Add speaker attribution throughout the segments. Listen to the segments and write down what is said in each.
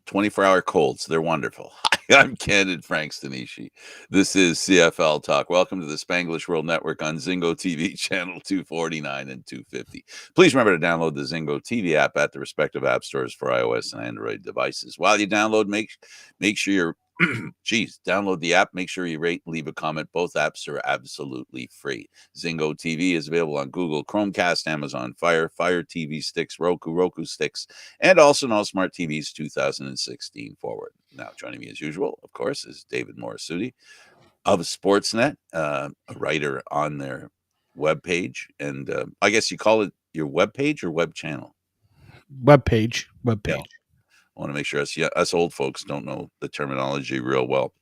Speaker 1: 24-hour colds. They're wonderful. Hi, I'm Candid Frank Stanisci. This is CFL Talk. Welcome to the Spanglish World Network on Zingo TV channel 249 and 250. Please remember to download the Zingo TV app at the respective app stores for iOS and Android devices. While you download, make sure you're download the app. Make sure you rate and leave a comment. Both apps are absolutely free. Zingo TV is available on Google, Chromecast, Amazon Fire TV sticks, Roku sticks, and also on all smart TVs 2016 forward. Now, joining me as usual, of course, is David Morassutti of Sportsnet, a writer on their webpage. And I guess you call it your webpage or web channel?
Speaker 2: Webpage.
Speaker 1: Yeah. I want to make sure us old folks don't know the terminology real well.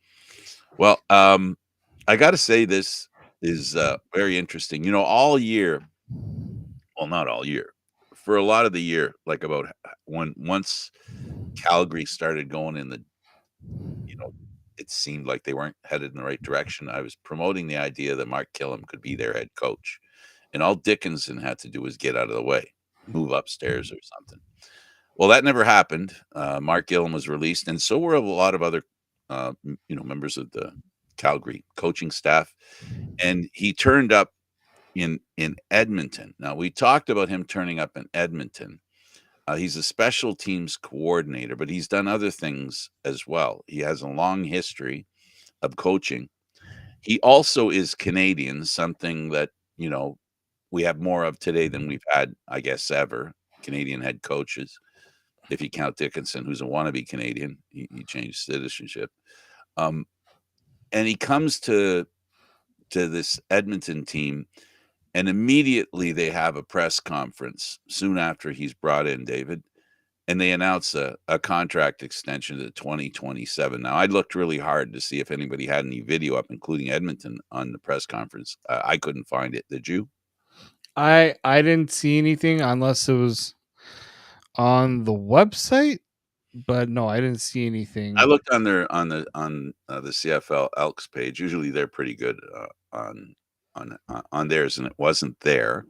Speaker 1: Well, I got to say this is very interesting. You know, all year, well, not all year, for a lot of the year, like about once Calgary started going in the, it seemed like they weren't headed in the right direction. I was promoting the idea that Mark Killam could be their head coach. And all Dickinson had to do was get out of the way, move upstairs or something. Well, that never happened. Mark Gillum was released, and so were a lot of other, members of the Calgary coaching staff. And he turned up in Edmonton. Now, we talked about him turning up in Edmonton. He's a special teams coordinator, but he's done other things as well. He has a long history of coaching. He also is Canadian, something that, we have more of today than we've had, I guess, ever. Canadian head coaches. If you count Dickinson, who's a wannabe Canadian, he changed citizenship. And he comes to this Edmonton team, and immediately they have a press conference soon after he's brought in, David, and they announce a contract extension to 2027. Now, I looked really hard to see if anybody had any video up, including Edmonton, on the press conference. I couldn't find it. Did you?
Speaker 2: I didn't see anything unless it was on the website, but no, I didn't see anything.
Speaker 1: I looked on the CFL Elks page. Usually they're pretty good on theirs, and it wasn't there.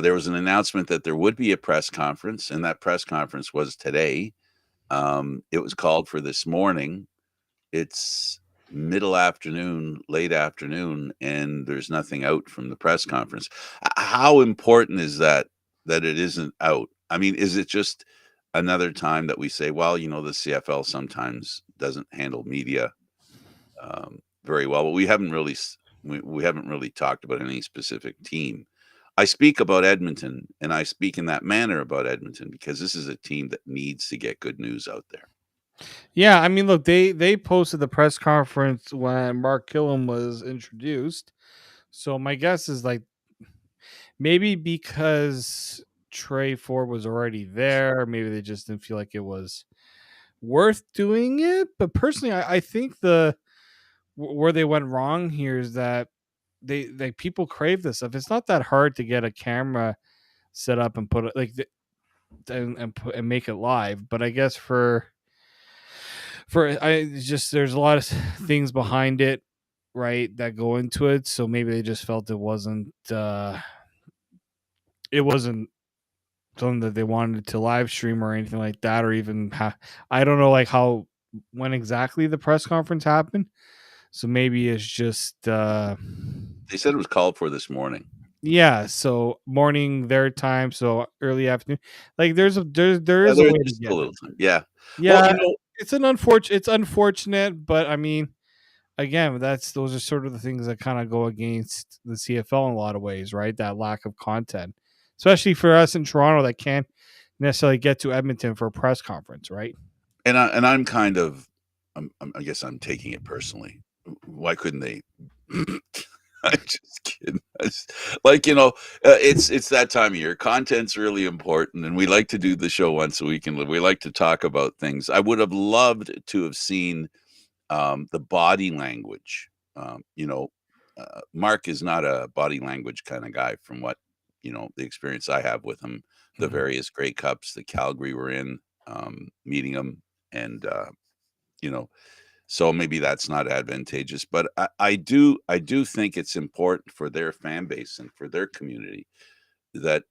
Speaker 1: There was an announcement that there would be a press conference, and that press conference was today. It was called for this morning. It's middle afternoon, late afternoon, and there's nothing out from the press conference. How important is that it isn't out? I mean, is it just another time that we say, well, the CFL sometimes doesn't handle media very well, but we haven't really talked about any specific team. I speak about Edmonton, and I speak in that manner about Edmonton because this is a team that needs to get good news out there.
Speaker 2: Yeah, I mean, look, they posted the press conference when Mark Killam was introduced. So my guess is like maybe because Trey Ford was already there, maybe they just didn't feel like it was worth doing it. But personally, I think where they went wrong here is that they people crave this stuff. It's not that hard to get a camera set up and put it and make it live. But I guess there's a lot of things behind it, right, that go into it. So maybe they just felt it wasn't something that they wanted to live stream or anything like that, or even I don't know, like when exactly the press conference happened. So maybe it's just
Speaker 1: they said it was called for this morning.
Speaker 2: Yeah, so morning their time, so early afternoon. Like there is a way to get
Speaker 1: a little time. Yeah.
Speaker 2: Yeah, well, it's unfortunate, but I mean, again, those are sort of the things that kind of go against the CFL in a lot of ways, right? That lack of content, especially for us in Toronto that can't necessarily get to Edmonton for a press conference, right?
Speaker 1: And I'm kind of, I guess I'm taking it personally. Why couldn't they? I'm just kidding. It's that time of year. Content's really important, and we like to do the show once a week, and we like to talk about things. I would have loved to have seen the body language. Mark is not a body language kind of guy from what, the experience I have with him, the various Grey Cups that Calgary were in, meeting him, and, so maybe that's not advantageous, but I do think it's important for their fan base and for their community that,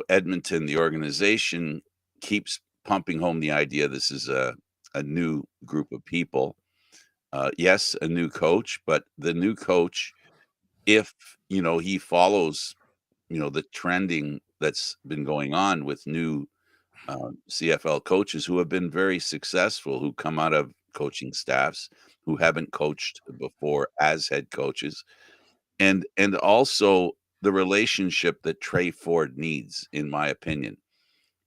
Speaker 1: Edmonton, the organization, keeps pumping home the idea this is a new group of people. Yes, a new coach, but the new coach, if he follows the trending that's been going on with new CFL coaches who have been very successful, who come out of coaching staffs, who haven't coached before as head coaches, and also the relationship that Trey Ford needs, in my opinion.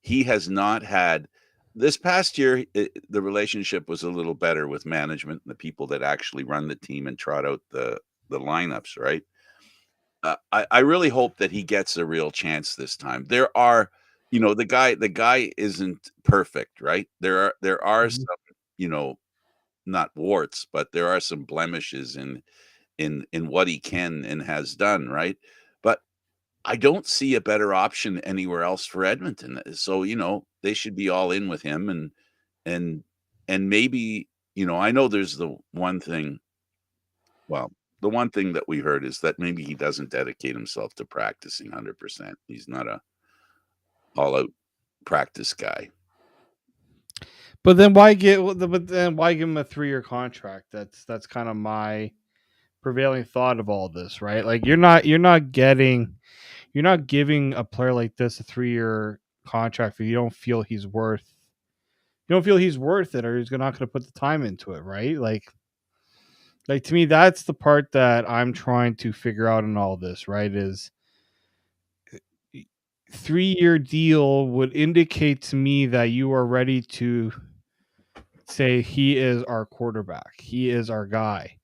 Speaker 1: He has not had this past year. The relationship was a little better with management and the people that actually run the team and trot out the lineups, right? I really hope that he gets a real chance this time. There are, the guy isn't perfect, right? There are
Speaker 2: Mhm.
Speaker 1: some, you know, not warts, but there are some blemishes in what he can and has done, right? But I don't see a better option anywhere else for Edmonton. So, they should be all in with him and and maybe, I know there's the one thing that we heard is that maybe he doesn't dedicate himself to practicing 100%. He's not a all-out practice guy.
Speaker 2: But then why give him a 3-year contract? That's kind of my prevailing thought of all this, right? Like you're not giving a player like this a 3-year contract if you don't feel he's worth it, or he's not going to put the time into it, right? Like to me, that's the part that I'm trying to figure out in all this, right? Is 3-year deal would indicate to me that you are ready to say he is our quarterback, he is our guy.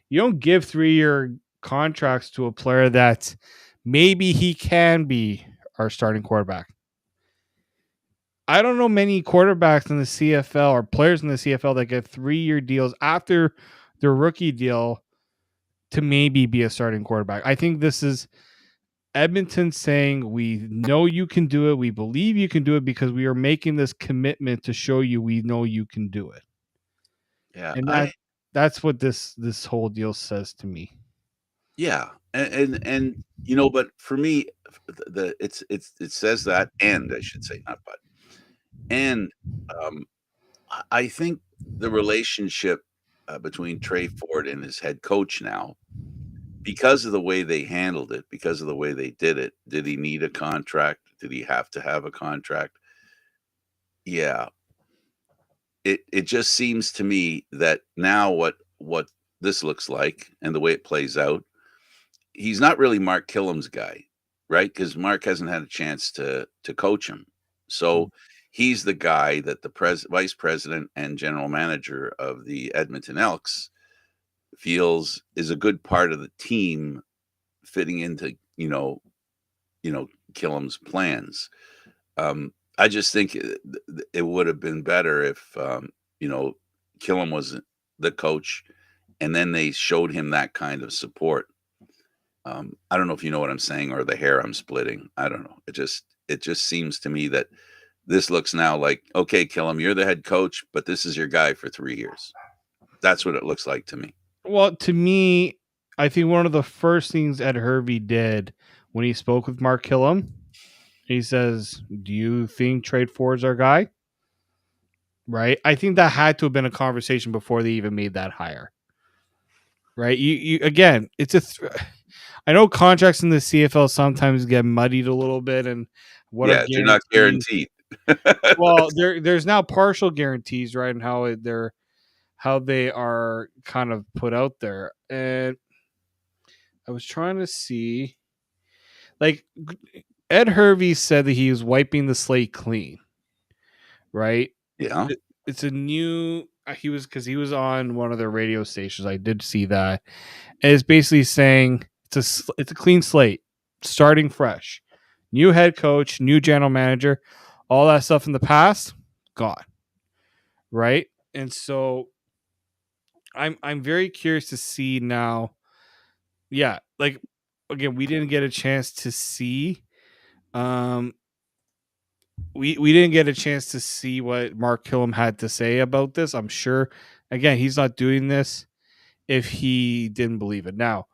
Speaker 2: You don't give 3-year contracts to a player that maybe he can be our starting quarterback. I don't know many quarterbacks in the CFL or players in the CFL that get 3-year deals after their rookie deal to maybe be a starting quarterback. I think this is Edmonton saying, we know you can do it. We believe you can do it because we are making this commitment to show you we know you can do it.
Speaker 1: Yeah,
Speaker 2: And that's what this whole deal says to me.
Speaker 1: yeah, and but for me, it says that, and I should say, not but, and um, I think the relationship between Trey Ford and his head coach now, because of the way they handled it, because of the way they did it, did he need a contract? Did he have to have a contract? Yeah, it just seems to me that now what this looks like and the way it plays out, he's not really Mark Killam's guy, right? Because Mark hasn't had a chance to coach him. So he's the guy that the vice president and general manager of the Edmonton Elks feels is a good part of the team fitting into, Killam's plans. I just think it would have been better if, Killam was the coach and then they showed him that kind of support. I don't know if you know what I'm saying or the hair I'm splitting. I don't know. It just seems to me that this looks now like, okay, Killam, you're the head coach, but this is your guy for 3 years. That's what it looks like to me.
Speaker 2: Well, to me, I think one of the first things Ed.E.R. did when he spoke with Mark Killam, he says, "Do you think Trade Ford's our guy?" Right? I think that had to have been a conversation before they even made that hire. Right? You again, I know contracts in the CFL sometimes get muddied a little bit, and what are
Speaker 1: Yeah, they're not
Speaker 2: guarantees?
Speaker 1: guaranteed.
Speaker 2: Well, there's now partial guarantees, right? And how they are kind of put out there. And I was trying to see, like, Ed Hervey said that he was wiping the slate clean, right?
Speaker 1: Yeah.
Speaker 2: It's a new. He was on one of their radio stations. I did see that. And it's basically saying it's a clean slate, starting fresh, new head coach, new general manager, all that stuff in the past, gone, right? And so I'm very curious to see now. Yeah, like again, we didn't get a chance to see. Um, we didn't get a chance to see what Mark Killam had to say about this. I'm sure. Again, he's not doing this if he didn't believe it. Now,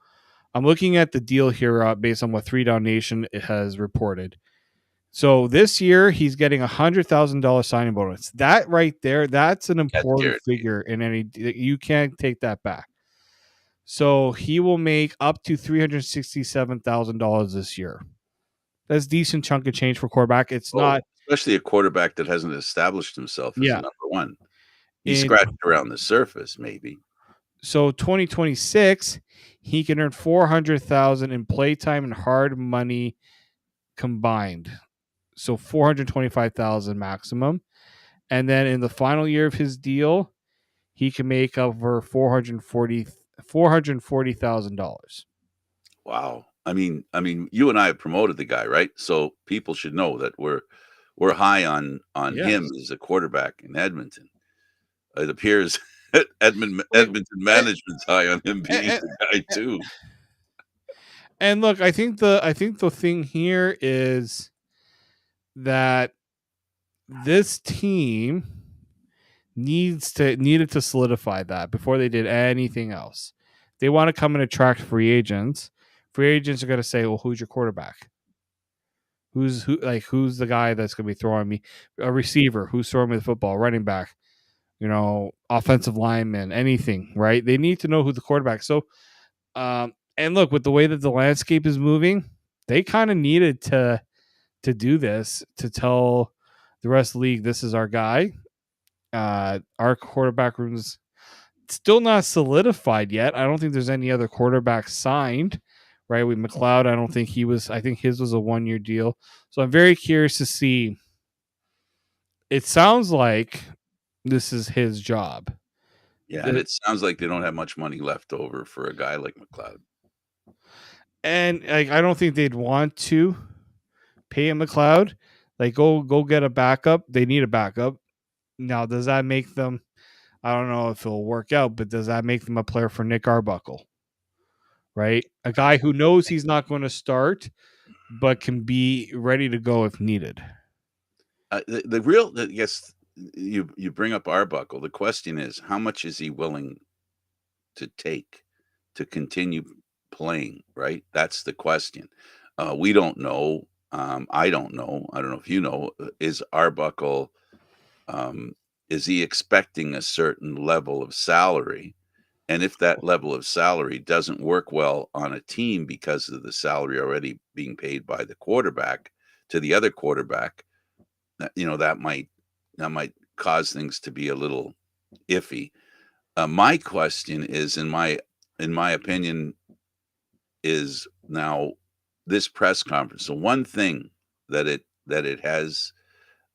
Speaker 2: I'm looking at the deal here based on what 3 Down Nation has reported. So this year he's getting $100,000 signing bonus. That right there, that's an
Speaker 1: That's
Speaker 2: important
Speaker 1: guaranteed.
Speaker 2: figure in any. You can't take that back. So he will make up to $367,000 this year. That's a decent chunk of change for quarterback. It's not,
Speaker 1: especially a quarterback that hasn't established himself as a
Speaker 2: yeah.
Speaker 1: number one. He
Speaker 2: In
Speaker 1: scratched around the surface, maybe.
Speaker 2: so 2026, he can earn 400,000 in playtime and hard money combined. So 425,000 maximum. And then in the final year of his deal, he can make over $440,000.
Speaker 1: Wow. I mean, you and I have promoted the guy, right? So people should know that we're high on
Speaker 2: Yes.
Speaker 1: him as a quarterback in Edmonton. It appears Edmonton management's high on him being the guy too.
Speaker 2: And look, I think the thing here is that this team needed to solidify that before they did anything else. They want to come and attract free agents. Free agents are going to say, "Well, who's your quarterback? Who's the guy that's going to be throwing me a receiver? Who's throwing me the football? Running back? Offensive lineman? Anything? Right? They need to know who the quarterback." So, and look, with the way that the landscape is moving, they kind of needed to do this to tell the rest of the league, this is our guy. Our quarterback room's still not solidified yet. I don't think there's any other quarterback signed, right? With McLeod, I don't think he was. I think his was a 1-year deal. So I'm very curious to see. It sounds like this is his job.
Speaker 1: Yeah, and it sounds like they don't have much money left over for a guy like McLeod.
Speaker 2: And I don't think they'd want to pay him McLeod. Like, go get a backup. They need a backup. Now, does that make them? I don't know if it'll work out, but does that make them a player for Nick Arbuckle? Right? A guy who knows he's not going to start, but can be ready to go if needed.
Speaker 1: Yes, you bring up Arbuckle. The question is, how much is he willing to take to continue playing? Right? That's the question. We don't know. I don't know. I don't know if you know. Is Arbuckle? Is he expecting a certain level of salary? And if that level of salary doesn't work well on a team because of the salary already being paid by the quarterback to the other quarterback, that might cause things to be a little iffy. My question is, in my opinion, is now this press conference. So one thing that it has,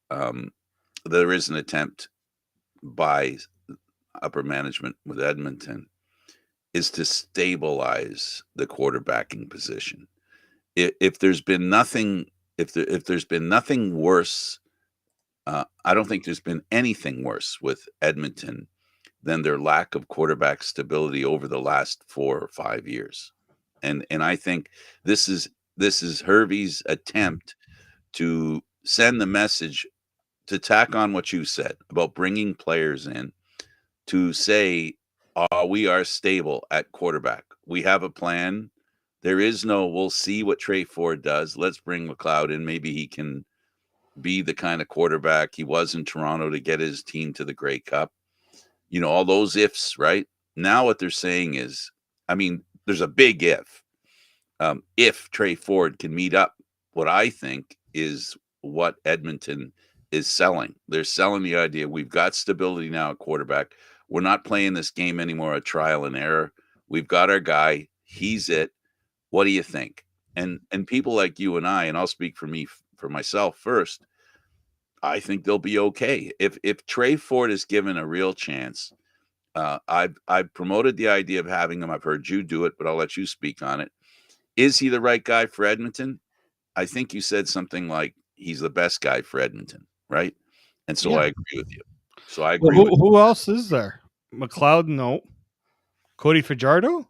Speaker 1: there is an attempt by upper management with Edmonton is to stabilize the quarterbacking position. If there's been nothing, if there's been nothing worse, I don't think there's been anything worse with Edmonton than their lack of quarterback stability over the last 4 or 5 years. And I think this is Hervey's attempt to send the message, to tack on what you said about bringing players in, to say, we are stable at quarterback. We have a plan. There is no, we'll see what Trey Ford does. Let's bring McLeod in. Maybe he can be the kind of quarterback he was in Toronto to get his team to the Grey Cup. All those ifs, right? Now what they're saying is, there's a big if. If Trey Ford can meet up, what I think is what Edmonton is selling. They're selling the idea we've got stability now at quarterback. We're not playing this game anymore, a trial and error. We've got our guy. He's it. What do you think? And people like you and I, and I'll speak for myself first, I think they'll be okay. If Trey Ford is given a real chance, I've promoted the idea of having him. I've heard you do it, but I'll let you speak on it. Is he the right guy for Edmonton? I think you said something like he's the best guy for Edmonton, right? And so I agree with you. So I agree with you.
Speaker 2: Who else is there? McLeod, no. Cody Fajardo?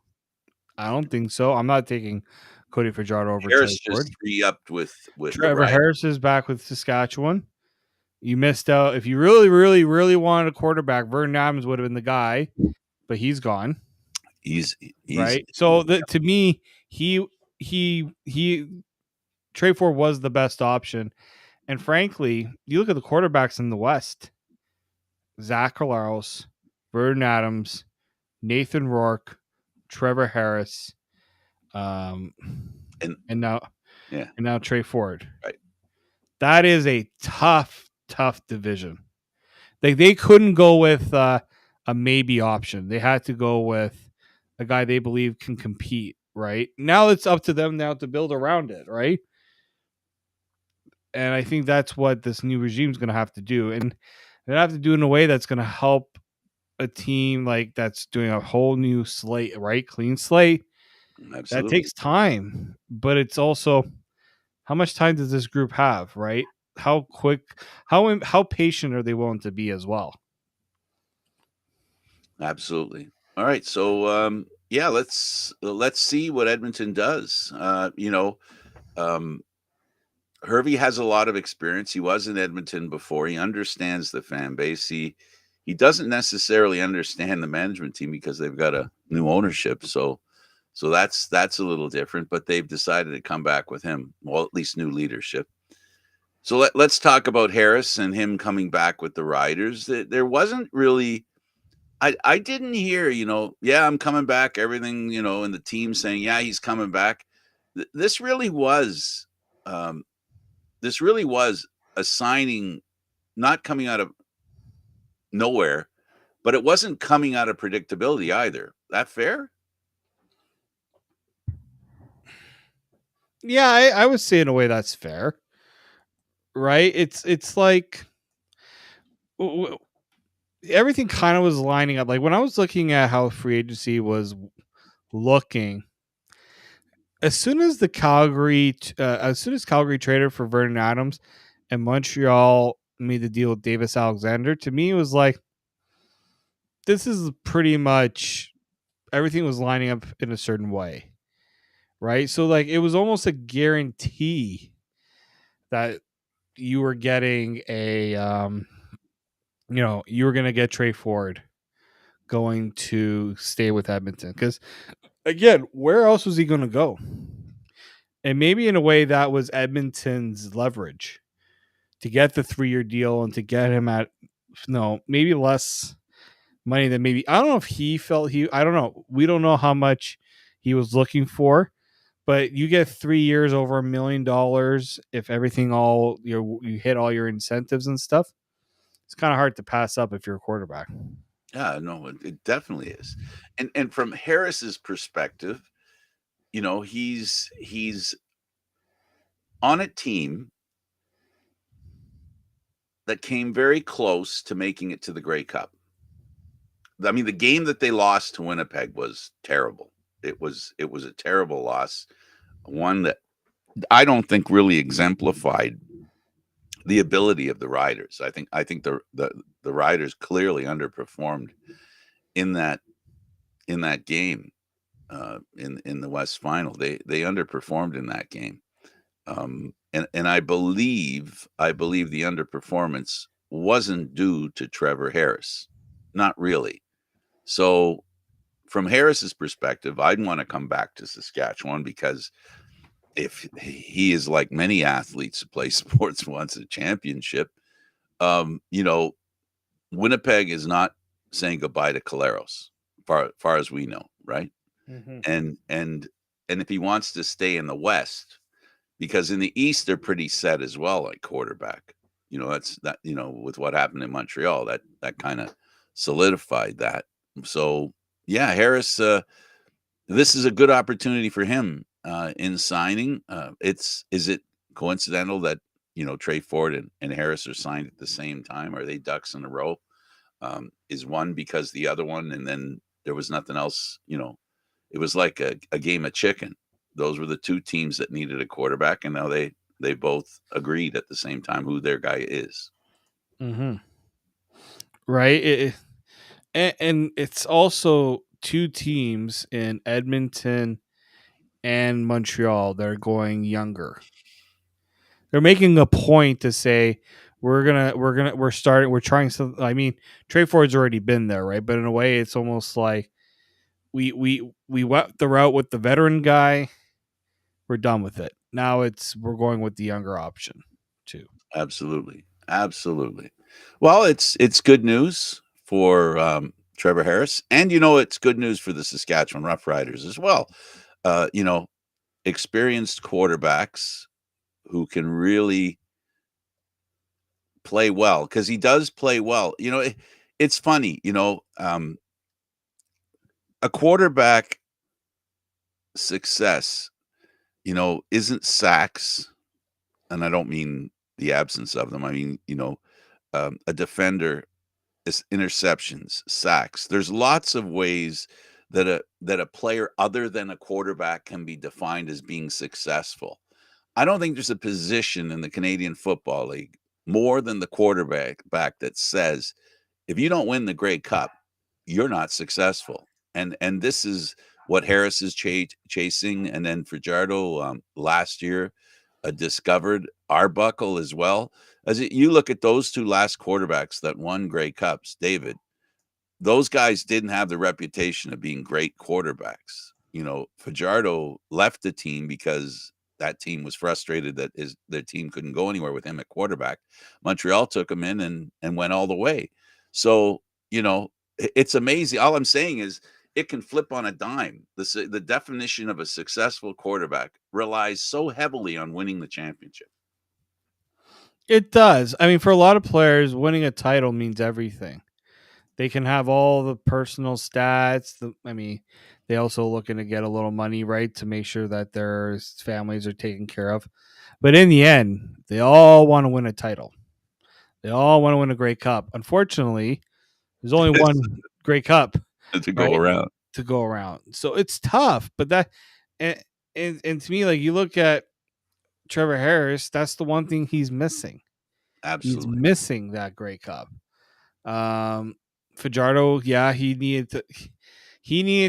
Speaker 2: I don't think so. I'm not taking Cody Fajardo over
Speaker 1: Harris
Speaker 2: Trey Ford.
Speaker 1: just re-upped with
Speaker 2: Trevor Harris is back with Saskatchewan. You missed out. If you really, really, really wanted a quarterback, Vernon Adams would have been the guy, but he's gone.
Speaker 1: He's
Speaker 2: right. So to me, he Trey Ford was the best option. And frankly, you look at the quarterbacks in the West: Zach Collaros, Vernon Adams, Nathan Rourke, Trevor Harris, um,
Speaker 1: And
Speaker 2: and now
Speaker 1: yeah,
Speaker 2: Trey Ford.
Speaker 1: right.
Speaker 2: That is a tough division. They couldn't go with a maybe option. They had to go with a guy they believe can compete. Right now, it's up to them now to build around it. Right, and I think that's what this new regime is going to have to do, and they have to do it in a way that's going to help a team like that's doing a whole new slate, right? Clean slate. That
Speaker 1: Absolutely.
Speaker 2: takes time, but it's also how much time does this group have, right? How quick, how patient are they willing to be as well?
Speaker 1: Absolutely. All right. So yeah, let's see what Edmonton does. Hervey has a lot of experience. He was in Edmonton before. He understands the fan base. He doesn't necessarily understand the management team because they've got a new ownership. So that's a little different, but they've decided to come back with him. Well, at least new leadership. So let's talk about Harris and him coming back with the Riders. There wasn't really I didn't hear, yeah, I'm coming back, everything, in the team saying, yeah, he's coming back. This really was um, a signing not coming out of nowhere, but it wasn't coming out of predictability either. That fair?
Speaker 2: Yeah, I would say in a way that's fair, right? It's like everything kind of was lining up. Like when I was looking at how free agency was looking, as soon as Calgary traded for Vernon Adams, and Montreal made the deal with Davis Alexander, to me it was like this is pretty much everything was lining up in a certain way, right? So like it was almost a guarantee that you were getting you were going to get Trey Ford going to stay with Edmonton because again, where else was he going to go? And maybe in a way that was Edmonton's leverage to get the 3-year deal and to get him at maybe less money than maybe I don't know if he felt I don't know. We don't know how much he was looking for, but you get 3 years over $1 million if everything all you hit all your incentives and stuff. It's kind of hard to pass up if you're a quarterback.
Speaker 1: Yeah, no, it definitely is. And from Harris's perspective, he's on a team that came very close to making it to the Grey Cup. I mean, the game that they lost to Winnipeg was terrible. It was a terrible loss, one that I don't think really exemplified the ability of the Riders. I think the Riders clearly underperformed in that game in the West Final. They underperformed in that game, and I believe the underperformance wasn't due to Trevor Harris, not really. So from Harris's perspective, I'd want to come back to Saskatchewan because if he is like many athletes who play sports wants a championship, um, you know, Winnipeg is not saying goodbye to Collaros, far as we know, right?
Speaker 2: Mm-hmm.
Speaker 1: And if he wants to stay in the West, because in the East they're pretty set as well, like quarterback. That's that. With what happened in Montreal, that kind of solidified that. So yeah, Harris. This is a good opportunity for him in signing. Is it coincidental that Trey Ford and Harris are signed at the same time? Are they ducks in a row? Is one because the other one, and then there was nothing else? It was like a game of chicken. Those were the two teams that needed a quarterback, and now they both agreed at the same time who their guy is.
Speaker 2: Mm-hmm. Right. And it's also two teams in Edmonton and Montreal that are going younger. They're making a point to say we're trying some. I mean, Trey Ford's already been there, right? But in a way, it's almost like we went the route with the veteran guy. We're done with it. now we're going with the younger option too.
Speaker 1: Absolutely. Absolutely. Well, it's good news for Trevor Harris, and it's good news for the Saskatchewan Roughriders as well. Uh, you know, experienced quarterbacks who can really play well, because he does play well. It's funny, a quarterback success, isn't sacks, and I don't mean the absence of them. I mean, a defender is interceptions, sacks. There's lots of ways that a player other than a quarterback can be defined as being successful. I don't think there's a position in the Canadian Football League more than the quarterback that says, if you don't win the Grey Cup, you're not successful. And this is what Harris is chasing, and then Fajardo last year discovered Arbuckle as well. You look at those two last quarterbacks that won Grey Cups, David, those guys didn't have the reputation of being great quarterbacks. Fajardo left the team because that team was frustrated that their team couldn't go anywhere with him at quarterback. Montreal took him in and went all the way. So, it's amazing. All I'm saying is it can flip on a dime. The definition of a successful quarterback relies so heavily on winning the championship.
Speaker 2: It does. I mean, for a lot of players, winning a title means everything. They can have all the personal stats. They also looking to get a little money, right, to make sure that their families are taken care of. But in the end, they all want to win a title. They all want to win a Grey Cup. Unfortunately, there's only one Grey Cup,
Speaker 1: to go
Speaker 2: right,
Speaker 1: around.
Speaker 2: to go around. So it's tough. But and to me, like, you look at Trevor Harris, that's the one thing he's missing. He's
Speaker 1: Absolutely.
Speaker 2: missing that Grey Cup. Fajardo, yeah, he needed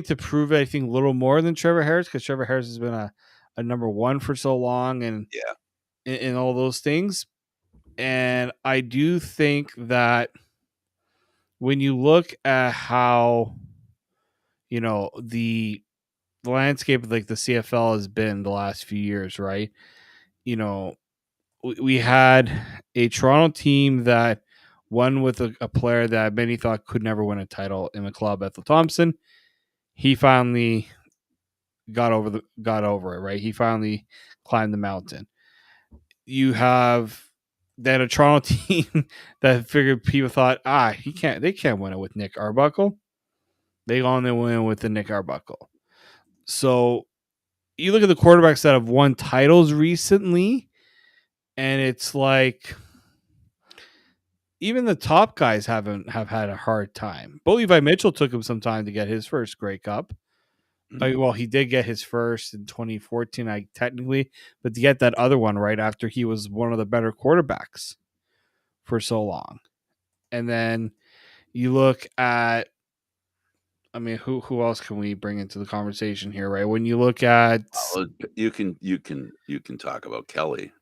Speaker 2: to prove it, I think, a little more than Trevor Harris, because Trevor Harris has been a number one for so long, and
Speaker 1: Yeah.
Speaker 2: in all those things. And I do think that when you look at how the landscape of like the CFL has been the last few years, right? You know, we had a Toronto team that won with a player that many thought could never win a title in the club, Ethel Thompson. He finally got over it, right? He finally climbed the mountain. You have then a Toronto team that figured people thought, they can't win it with Nick Arbuckle. They only win with the Nick Arbuckle. So you look at the quarterbacks that have won titles recently, and it's like even the top guys have had a hard time. But Levi Mitchell took him some time to get his first Grey Cup. Well, he did get his first in 2014, technically, but to get that other one right after he was one of the better quarterbacks for so long. And then you look at, I mean, who else can we bring into the conversation here, right? When you look at,
Speaker 1: You can talk about Kelly.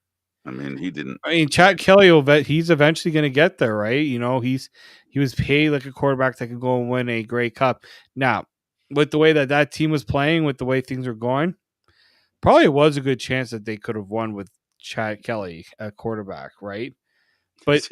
Speaker 1: I mean, he didn't.
Speaker 2: I mean, Chad Kelly, he's eventually going to get there, right? He was paid like a quarterback that could go and win a Grey Cup. Now, with the way that team was playing, with the way things are going, probably was a good chance that they could have won with Chad Kelly at quarterback, right? But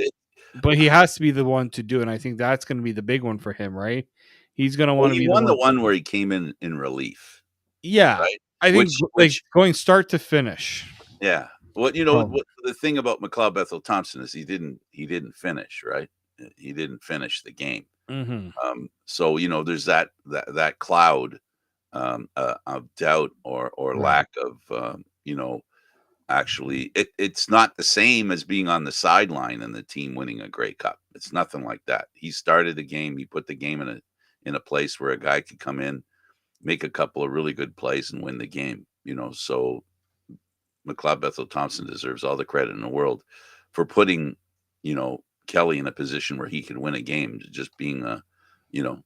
Speaker 2: he has to be the one to do it, and I think that's going to be the big one for him, right? He's going to
Speaker 1: Well,
Speaker 2: want to
Speaker 1: he
Speaker 2: be the
Speaker 1: won the
Speaker 2: one.
Speaker 1: one where he came in relief,
Speaker 2: Yeah,
Speaker 1: right?
Speaker 2: I think like
Speaker 1: Which
Speaker 2: going start to finish.
Speaker 1: yeah. What
Speaker 2: Probably.
Speaker 1: the thing about McLeod Bethel Thompson is he didn't finish, right? He didn't finish the game.
Speaker 2: Mm-hmm.
Speaker 1: So there's that cloud of doubt or
Speaker 2: Right.
Speaker 1: lack of actually it's not the same as being on the sideline and the team winning a Grey Cup. It's nothing like that. He started the game. He put the game in a place where a guy could come in, make a couple of really good plays, and win the game. So McLeod Bethel Thompson deserves all the credit in the world for putting, Kelly in a position where he could win a game. Just being you know,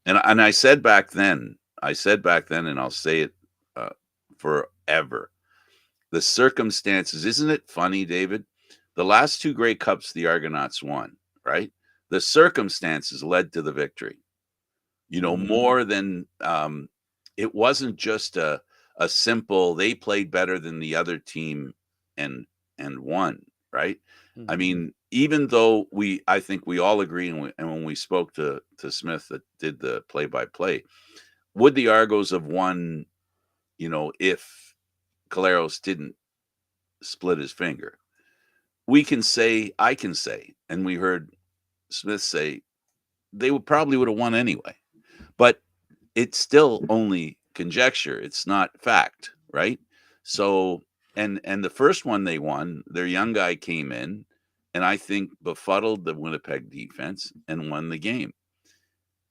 Speaker 1: and I said back then, and I'll say it forever. The circumstances, isn't it funny, David? The last two Grey Cups the Argonauts won, right? The circumstances led to the victory.
Speaker 2: Mm-hmm.
Speaker 1: More than it wasn't just a simple they played better than the other team and won, right? I mean, even though I think we all agree, and when we spoke to Smith that did the play by play, would the Argos have won, if Caleros didn't split his finger? I can say, and we heard Smith say they would have won anyway. But it's still only conjecture. It's not fact, right? So, and the first one they won, their young guy came in and I think befuddled the Winnipeg defense and won the game.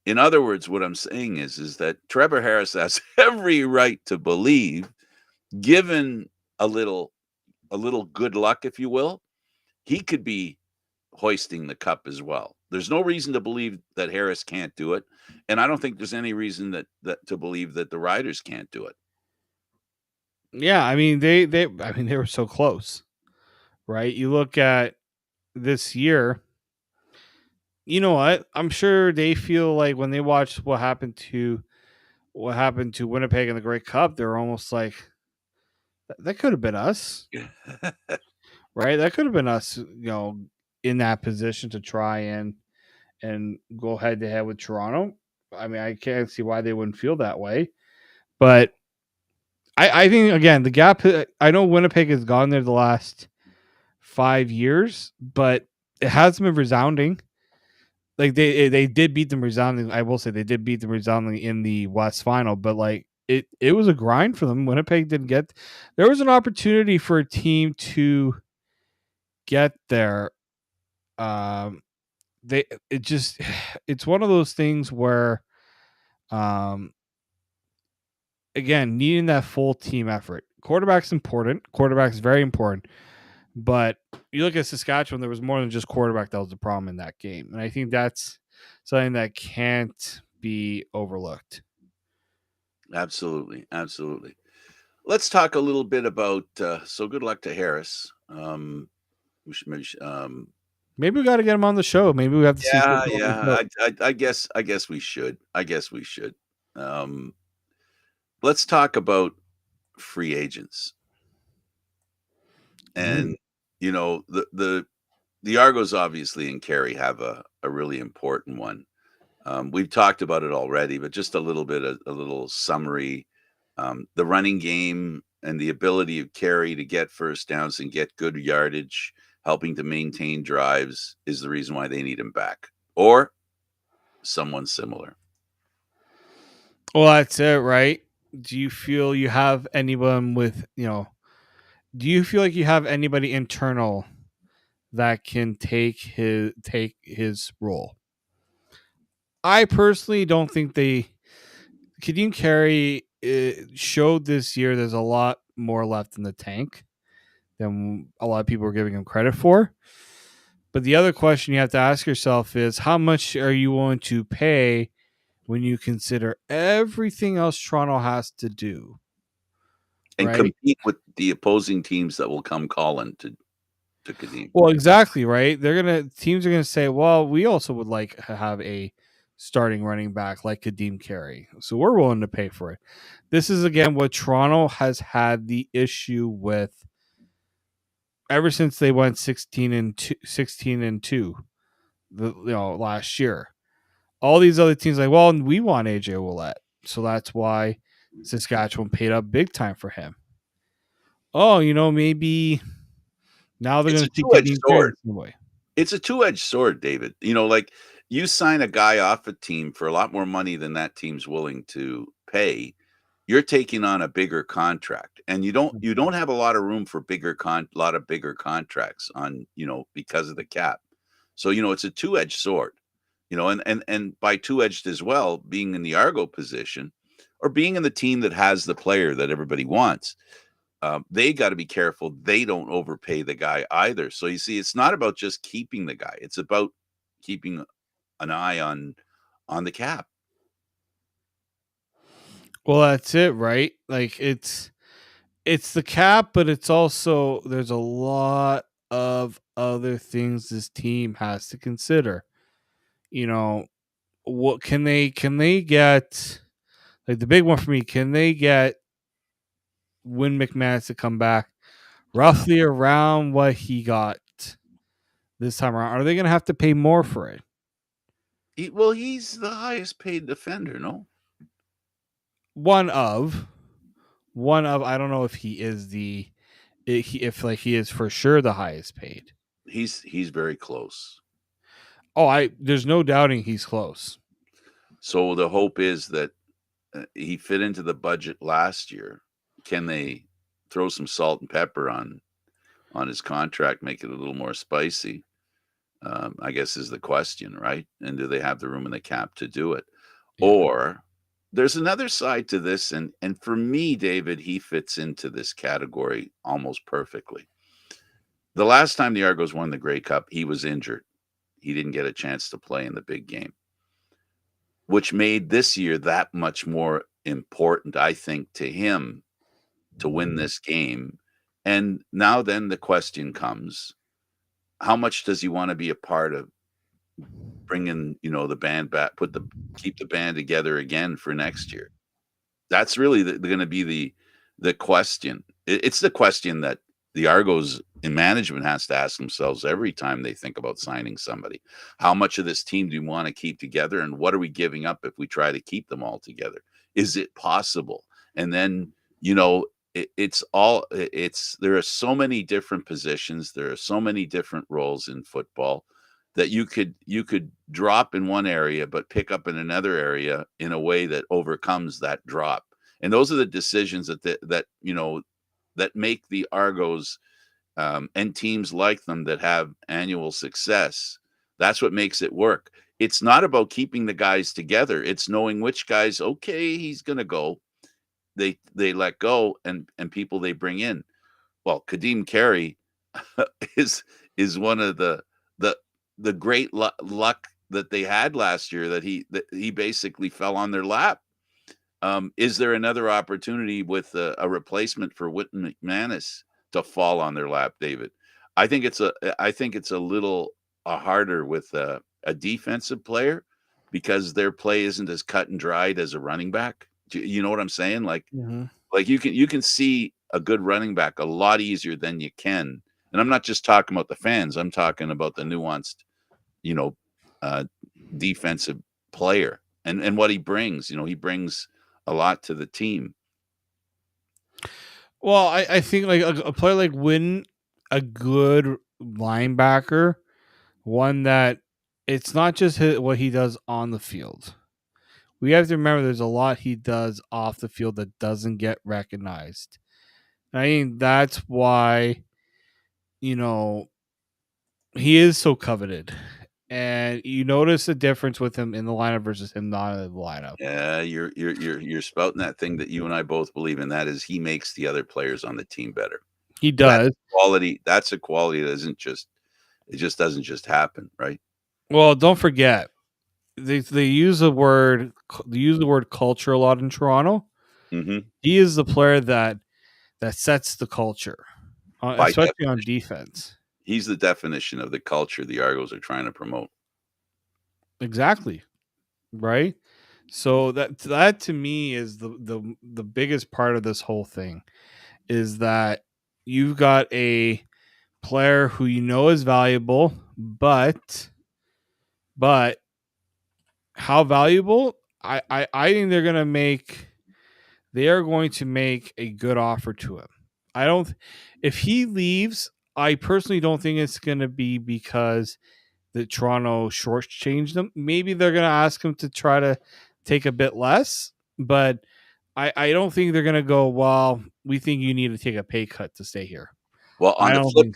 Speaker 1: In other words, what I'm saying is that Trevor Harris has every right to believe, given a little good luck, if you will, he could be hoisting the cup as well. There's no reason to believe that Harris can't do it, and I don't think there's any reason that to believe that the Riders can't do it.
Speaker 2: Yeah, I mean they were so close, right? You look at this year. You know what? I'm sure they feel like when they watch what happened to Winnipeg in the Grey Cup, they're almost like that could have been us, right? That could have been us, in that position to try and go head to head with Toronto. I mean, I can't see why they wouldn't feel that way. But I think again the gap. I know Winnipeg has gone there the last 5 years, but it hasn't been resounding. Like they did beat them resounding. I will say they did beat them resounding in the West Final, but like it was a grind for them. Winnipeg didn't get. There was an opportunity for a team to get there. They it just it's one of those things where, um, again, needing that full team effort. Quarterback's important. Quarterback's very important. But you look at Saskatchewan, there was more than just quarterback that was the problem in that game. And I think that's something that can't be overlooked.
Speaker 1: Absolutely, absolutely. Let's talk a little bit about. So good luck to Harris. We should mention.
Speaker 2: Maybe we got to get him on the show. Maybe we have to see
Speaker 1: Yeah,
Speaker 2: football on the
Speaker 1: yeah.
Speaker 2: show.
Speaker 1: I guess we should. I guess we should. Um, let's talk about free agents.
Speaker 2: Ooh.
Speaker 1: And the Argos obviously and Carey have a really important one. We've talked about it already, but just a little summary. The running game and the ability of Carey to get first downs and get good yardage, helping to maintain drives, is the reason why they need him back, or someone similar.
Speaker 2: Well, that's it, right? Do you feel you have anyone do you feel like you have anybody internal that can take his role? I personally don't think Kadeem Carey showed this year there's a lot more left in the tank than a lot of people are giving him credit for. But the other question you have to ask yourself is how much are you willing to pay when you consider everything else Toronto has to do,
Speaker 1: And
Speaker 2: right?
Speaker 1: compete with the opposing teams that will come calling to Kadeem.
Speaker 2: Well, exactly, right? Teams are gonna say, well, we also would like to have a starting running back like Kadeem Carey, so we're willing to pay for it. This is again what Toronto has had the issue with ever since they went 16-2 last year. All these other teams like, well, we want AJ Ouellette, so that's why Saskatchewan paid up big time for him. Oh, maybe now they're
Speaker 1: It's
Speaker 2: going
Speaker 1: a
Speaker 2: to see
Speaker 1: two-edged
Speaker 2: Kadeem Carey
Speaker 1: sword.
Speaker 2: the same way.
Speaker 1: It's a two-edged sword, David. Like you sign a guy off a team for a lot more money than that team's willing to pay. You're taking on a bigger contract, and you don't have a lot of room for lot of bigger contracts on because of the cap. So it's a two-edged sword. And by two-edged as well, being in the Argo position or being in the team that has the player that everybody wants. They got to be careful they don't overpay the guy either. So you see, it's not about just keeping the guy; it's about keeping an eye on the cap.
Speaker 2: Well, that's it, right? Like it's the cap, but it's also there's a lot of other things this team has to consider. You know, what can they get? Like the big one for me, can they get Win McManus to come back roughly around what he got this time around. Are they going to have to pay more for it?
Speaker 1: Well, he's the highest paid defender, no?
Speaker 2: One of, I don't know if he is if like he is for sure the highest paid.
Speaker 1: He's very close.
Speaker 2: Oh, there's no doubting he's close.
Speaker 1: So the hope is that he fit into the budget last year. Can they throw some salt and pepper on his contract, make it a little more spicy? I guess is the question, right? And do they have the room in the cap to do it?
Speaker 2: Yeah.
Speaker 1: Or there's another side to this, and for me, David, he fits into this category almost perfectly. The last time the Argos won the Grey Cup, he was injured. He didn't get a chance to play in the big game, which made this year that much more important, I think, to him to win this game. And now then the question comes, how much does he want to be a part of bringing, the band back, keep the band together again for next year? That's really going to be the question. It's the question that the Argos in management has to ask themselves every time they think about signing somebody. How much of this team do you want to keep together, and what are we giving up if we try to keep them all together? Is it possible? And then, there are so many different positions, there are so many different roles in football that you could drop in one area but pick up in another area in a way that overcomes that drop. And those are the decisions that make the Argos and teams like them that have annual success. That's what makes it work. It's not about keeping the guys together. It's knowing which guys, okay, he's going to go. They let go, and people they bring in. Well, Kadeem Carey is one of the great luck that they had last year, that he basically fell on their lap. Is there another opportunity with a replacement for Witten McManus to fall on their lap, David? I think it's a little harder with a defensive player, because their play isn't as cut and dried as a running back. You know what I'm saying? Like you can see a good running back a lot easier than you can. And I'm not just talking about the fans. I'm talking about the nuanced, you know, uh, defensive player and what he brings. He brings a lot to the team.
Speaker 2: Well, I think like a player like Win, a good linebacker, one that it's not just what he does on the field. We have to remember there's a lot he does off the field that doesn't get recognized. I mean, that's why, you know, he is so coveted. And you notice the difference with him in the lineup versus him not in the lineup.
Speaker 1: Yeah, you're spouting that thing that you and I both believe in. That is, he makes the other players on the team better.
Speaker 2: He does.
Speaker 1: That's a quality that just doesn't just happen, right?
Speaker 2: Well, don't forget they use the word culture a lot in Toronto.
Speaker 1: Mm-hmm.
Speaker 2: He is the player that sets the culture,
Speaker 1: By
Speaker 2: especially on
Speaker 1: definition,
Speaker 2: defense.
Speaker 1: he's the definition of the culture the Argos are trying to promote.
Speaker 2: Exactly. Right. So that to me is the biggest part of this whole thing, is that you've got a player who is valuable, but how valuable? I think they are going to make a good offer to him. I don't. If he leaves, I personally don't think it's going to be because the Toronto shortchanged them. Maybe they're going to ask him to try to take a bit less, but I don't think they're going to go, well, we think you need to take a pay cut to stay here.
Speaker 1: Well,
Speaker 2: I don't think.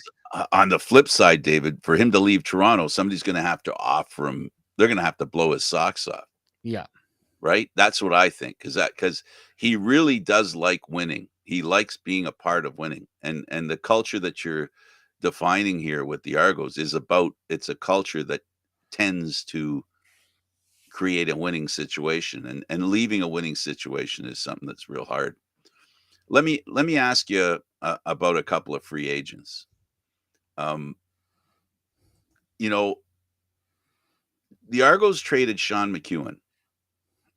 Speaker 1: on the flip side, David, for him to leave Toronto, somebody's going to have to offer him. They're going to have to blow his socks off.
Speaker 2: Yeah.
Speaker 1: Right? That's what I think, because he really does like winning. He likes being a part of winning, and the culture that you're defining here with the Argos it's a culture that tends to create a winning situation, and leaving a winning situation is something that's real hard. Let me ask you about a couple of free agents. Um, you know, the Argos traded Sean McEwen,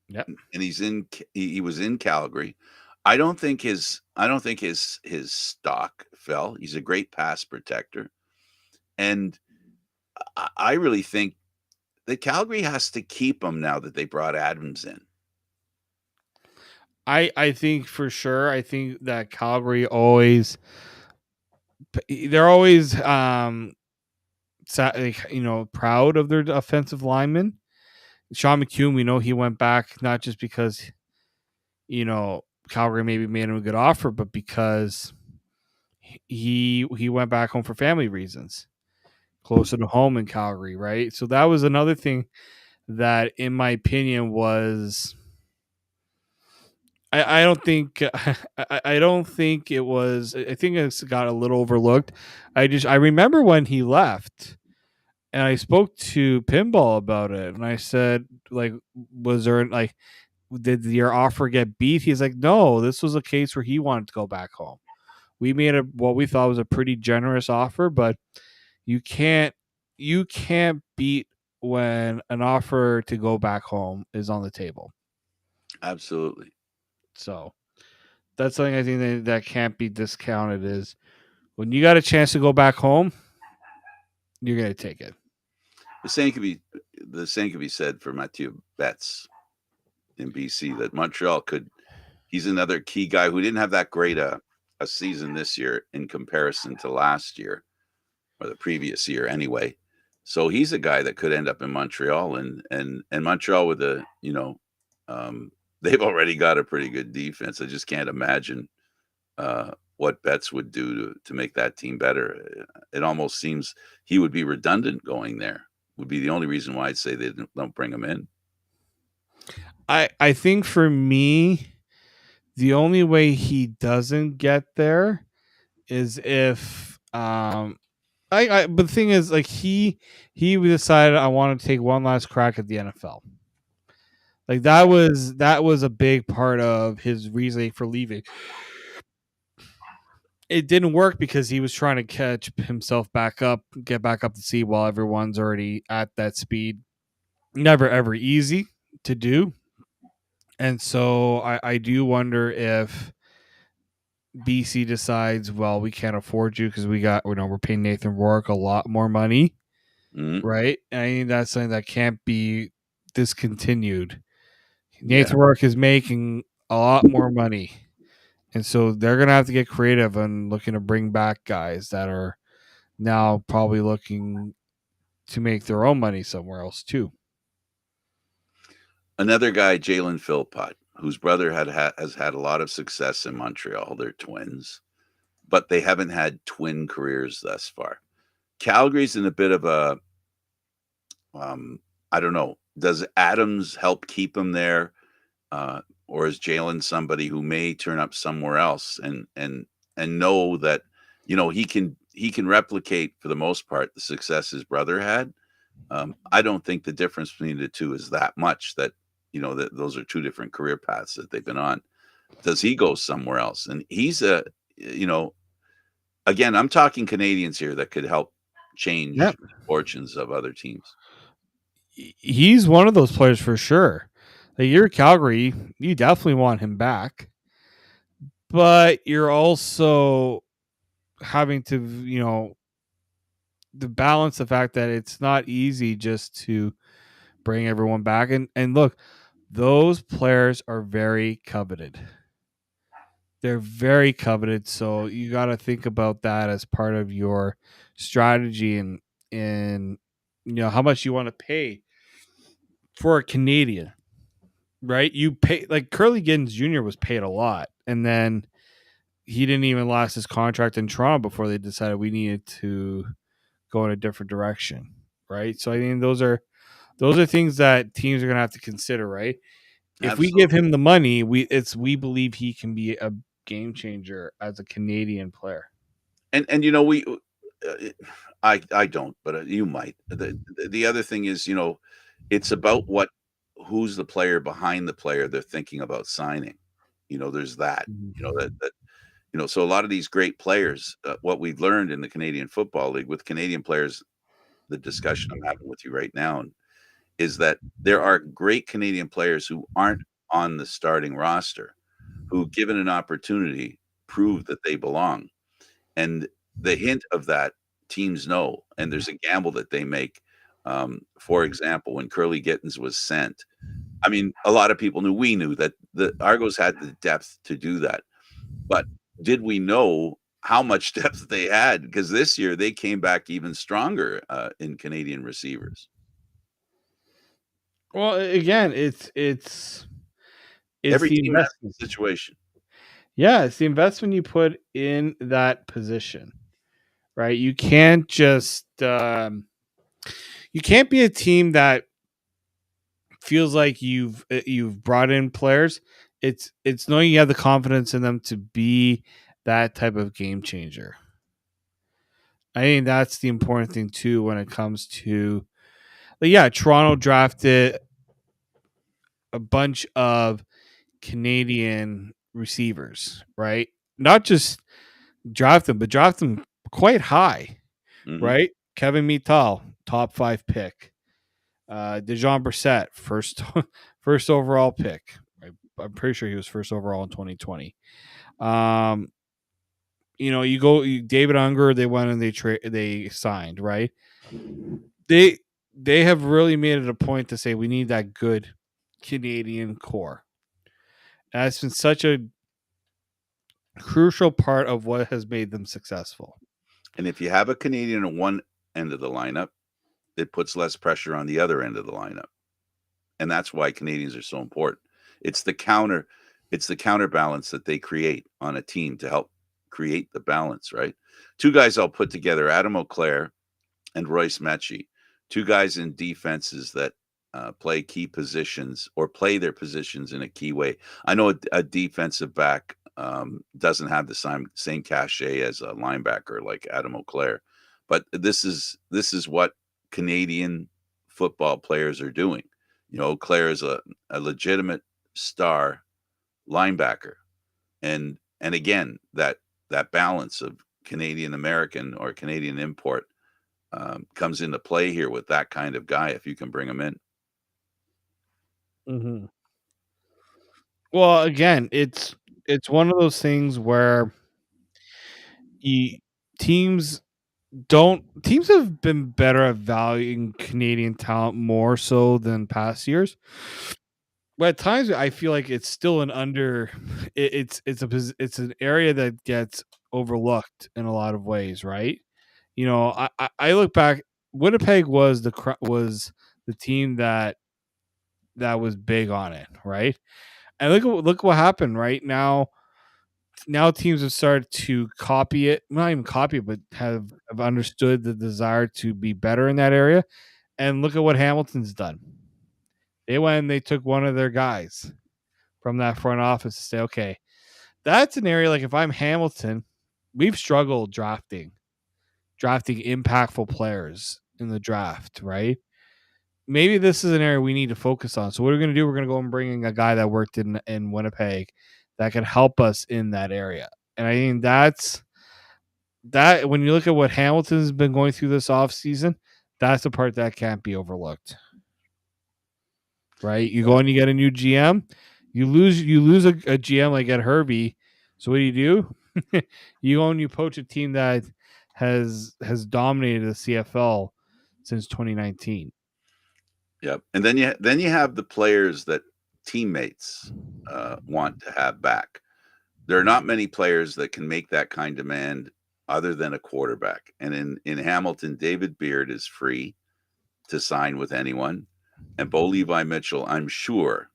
Speaker 2: Yeah.
Speaker 1: and he was in Calgary. I don't think his stock fell. He's a great pass protector, and I really think that Calgary has to keep him now that they brought Adams in.
Speaker 2: I think for sure. I think that Calgary always they're always proud of their offensive linemen. Sean McHugh, we know he went back not just because Calgary maybe made him a good offer, but because he went back home for family reasons, closer to home in Calgary, right? So that was another thing that, in my opinion, was I don't think I don't think it was. I think it's got a little overlooked. I remember when he left, and I spoke to Pinball about it, and I said, like, was there like, did your offer get beat? He's like, no, this was a case where he wanted to go back home. We made what we thought was a pretty generous offer, but you can't you can't beat when an offer to go back home is on the table.
Speaker 1: Absolutely.
Speaker 2: So that's something I think that can't be discounted is when you got a chance to go back home, you're gonna take it.
Speaker 1: The same could be the same could be said for Mathieu Betts in BC. That Montreal could. He's another key guy who didn't have that great a season this year in comparison to last year or the previous year anyway. So he's a guy that could end up in Montreal and Montreal with they've already got a pretty good defense. I just can't imagine what Betts would do to make that team better. It almost seems he would be redundant going there. Would be the only reason why I'd say they don't bring him in.
Speaker 2: I think for me, the only way he doesn't get there is if but the thing is, like, he decided I want to take one last crack at the NFL. Like that was a big part of his reasoning for leaving. It didn't work because he was trying to catch himself back up, get back up to speed while everyone's already at that speed. Never ever easy to do. And so I do wonder if BC decides, well, we can't afford you because we're paying Nathan Rourke a lot more money,
Speaker 1: Mhm.
Speaker 2: right? And I think that's something that can't be discontinued.
Speaker 1: Yeah.
Speaker 2: Nathan Rourke is making a lot more money. And so they're gonna have to get creative and looking to bring back guys that are now probably looking to make their own money somewhere else too.
Speaker 1: Another guy, Jalen Philpott, whose brother has had a lot of success in Montreal. They're twins, but they haven't had twin careers thus far. Calgary's in a bit of a I don't know. Does Adams help keep him there, or is Jalen somebody who may turn up somewhere else and know that he can replicate for the most part the success his brother had? I don't think the difference between the two is that much. That those are two different career paths that they've been on. Does he go somewhere else? And you know, again, I'm talking Canadians here that could help
Speaker 2: Yeah,
Speaker 1: change fortunes of other teams.
Speaker 2: he's one of those players for sure. Like, you're Calgary, you definitely want him back, but you're also having to, to balance the fact that it's not easy just to bring everyone back. And look, those players are very coveted. They're very coveted, so you got to think about that as part of your strategy and how much you want to pay for a Canadian, right? You pay like Curly Giddens Jr. was paid a lot, and then he didn't even last his contract in Toronto before they decided we needed to go in a different direction, right? So I mean, those are things that teams are gonna have to consider, right? If we give
Speaker 1: Absolutely.
Speaker 2: him the money, we believe he can be a game changer as a Canadian player.
Speaker 1: And we I don't, but you might. The other thing is, it's about who's the player behind the player they're thinking about signing. There's that. So a lot of these great players, what we've learned in the Canadian Football League with Canadian players, the discussion I'm having with you right now is that there are great Canadian players who aren't on the starting roster who, given an opportunity, prove that they belong. And the hint of that, teams know, and there's a gamble that they make. For example, when Curly Gittins was sent, I mean, a lot of people knew, we knew that the Argos had the depth to do that. But did we know how much depth they had? Because this year they came back even stronger in Canadian receivers.
Speaker 2: Well, again, it's
Speaker 1: Every
Speaker 2: the
Speaker 1: team has
Speaker 2: investment.
Speaker 1: a situation.
Speaker 2: Yeah, it's the investment you put in that position, right? You can't just you can't be a team that feels like you've brought in players. It's knowing you have the confidence in them to be that type of game changer. I think that's the important thing too when it comes to, like, yeah, Toronto drafted a bunch of Canadian receivers, right? Not just draft them, but draft them quite high,
Speaker 1: Mhm.
Speaker 2: right? Kevin Mittal, top 5 pick. Dejon Brissett, first overall pick. I'm pretty sure he was first overall in 2020. Um, David Unger. They went and they signed, right. They they have really made it a point to say we need that good Canadian core. And that's been such a crucial part of what has made them successful.
Speaker 1: And if you have a Canadian at one end of the lineup, it puts less pressure on the other end of the lineup. And that's why Canadians are so important. It's the counter it's the counterbalance that they create on a team to help create the balance, right? Two guys I'll put together, Adam O'Clair and Royce Mechie, two guys in defenses that play key positions or play their positions in a key way. I know a defensive back doesn't have the same cachet as a linebacker like Adam O'Clair, but this is what Canadian football players are doing. O'Clair is a legitimate star linebacker, and again, that balance of Canadian American or Canadian import comes into play here with that kind of guy if you can bring him in.
Speaker 2: Mm-hmm. Well, again, it's one of those things where you, teams teams have been better at valuing Canadian talent more so than past years. But at times, I feel like it's still it's an area that gets overlooked in a lot of ways, right? I look back. Winnipeg was the team that was big on it, right? And look what happened right now. Now teams have started to copy it, not even copy it, but have understood the desire to be better in that area. And look at what Hamilton's done. They went and they took one of their guys from that front office to say, okay, that's an area, like if I'm Hamilton, we've struggled drafting impactful players in the draft, right? Maybe this is an area we need to focus on. So what we're going to do, we're going to go and bring in a guy that worked in Winnipeg that can help us in that area. And I think that when you look at what Hamilton's been going through this offseason, that's the part that can't be overlooked. Right? You go and you get a new GM, you lose a GM like at Herbie. So what do? You go and you poach a team that has dominated the CFL since 2019.
Speaker 1: Yep. And then you have the players that teammates want to have back. There are not many players that can make that kind of demand other than a quarterback. And in Hamilton, David Beard is free to sign with anyone. And Bo Levi Mitchell, I'm sure,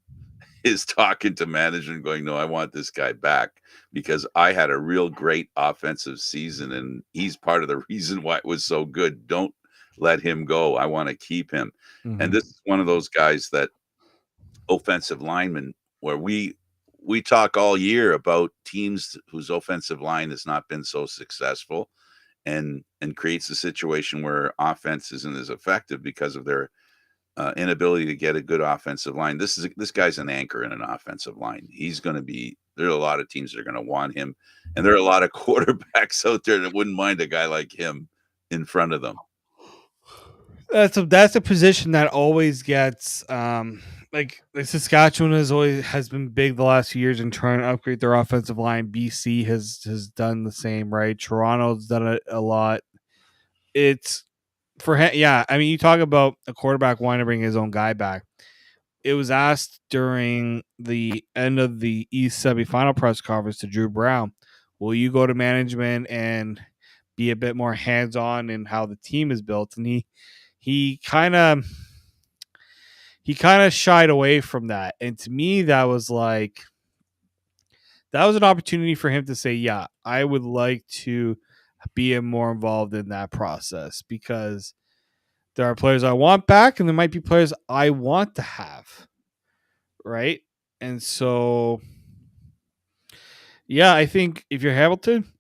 Speaker 1: is talking to management going, no, I want this guy back because I had a real great offensive season and he's part of the reason why it was so good. Don't let him go. I want to keep him. And this is one of those guys that offensive lineman where we talk all year about teams whose offensive line has not been so successful and creates a situation where offense isn't as effective because of their inability to get a good offensive line. This guy's an anchor in an offensive line. He's going to be. There are a lot of teams that are going to want him, and there are a lot of quarterbacks out there that wouldn't mind a guy like him in front of them.
Speaker 2: That's a position that always gets like Saskatchewan has been big the last few years in trying to upgrade their offensive line. BC has done the same, right? Toronto's done it a lot. It's yeah. I mean, you talk about a quarterback wanting to bring his own guy back. It was asked during the end of the East semifinal press conference to Drew Brown, will you go to management and be a bit more hands on in how the team is built? And he kind of shied away from that. And to me, that was an opportunity for him to say, yeah, I would like to be more involved in that process, because there are players I want back and there might be players I want to have. Right. And so, yeah, I think if you're Hamilton,